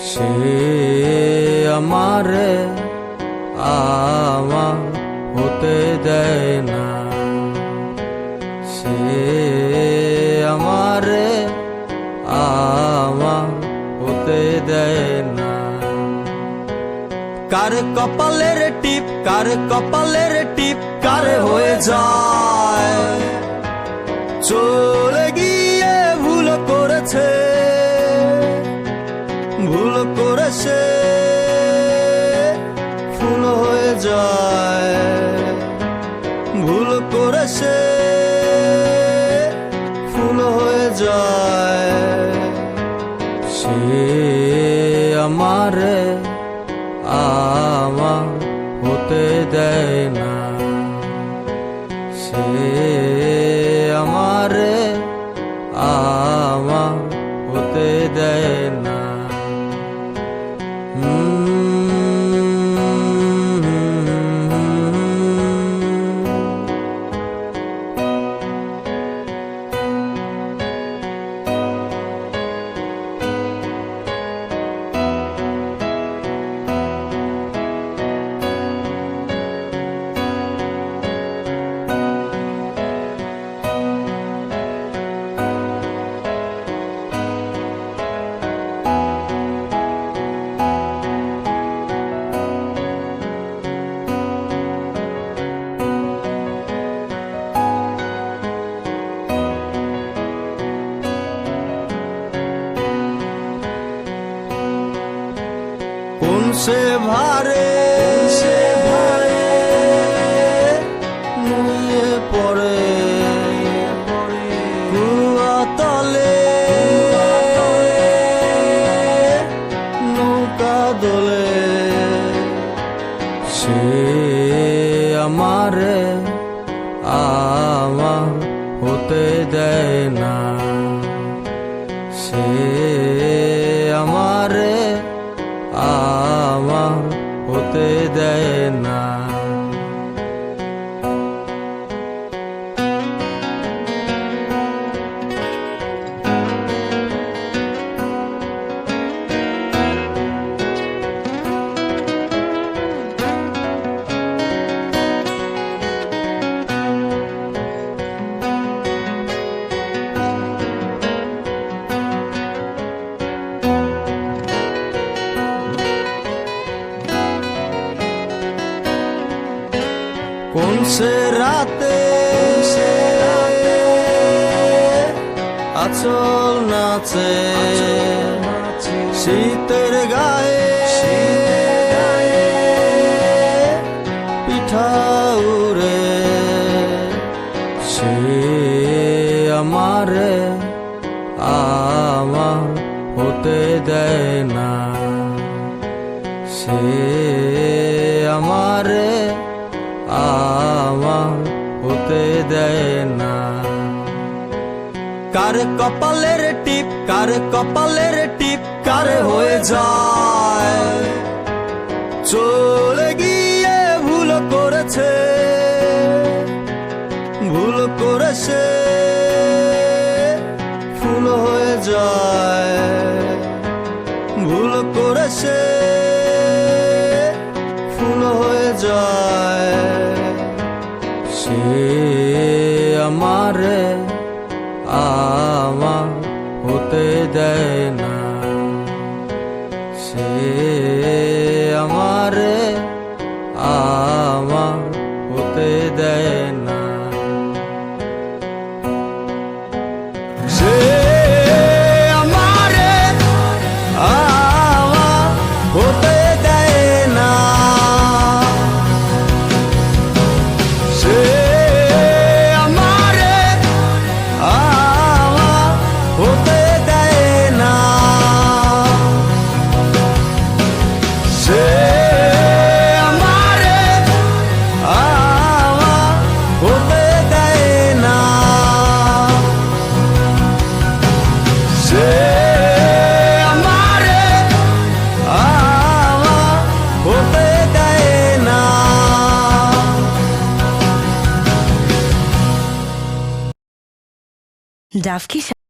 সে আমারে আমার হতে দেয় না, সে আমারে আমার হতে দেয় না। কার কপালের টিপ, কার কপালের টিপ কার হয়ে যায়, চলে গিয়ে ভুল করেছে, ভুল করেছে, ফুল হয়ে যায়, ভুল করেছে, ফুল হয়ে যায়। সে আমারে আমার হতে দেয় না, সে আমারে আমার হতে দেয় না। কোন সে ভারে নুয়ে পড়ে কুয়া তলে, নৌকা দোলে। সে আমারে আমার হতে দেয় না, সে আমারে আমার হতে দেয় না। কোন সে রাতে আচল নাচে শীতের গায়ে, পিঠা উড়ে। সে আমারে আমার হতে দেয় না, সে আমারে আমার হতে দেয় না। কার কপালের টিপ, কার কপালের টিপ কার হয়ে যায়, চলে গিয়ে ভুল করেছে, ভুল করেছে, ফুল হয়ে যায়, ভুল করেছে, ফুল হয়ে যায়। সে আমারে আমার হতে দেয় না, সে আমারে আমার হতে দেয় না। সে আমারে আমার হতে দেয় না, সে আমারে আমার হতে দেয় না, সে আমারে আমার হতে দেয় না, সে আমারে আমার হতে দেয় না। ডাভ কি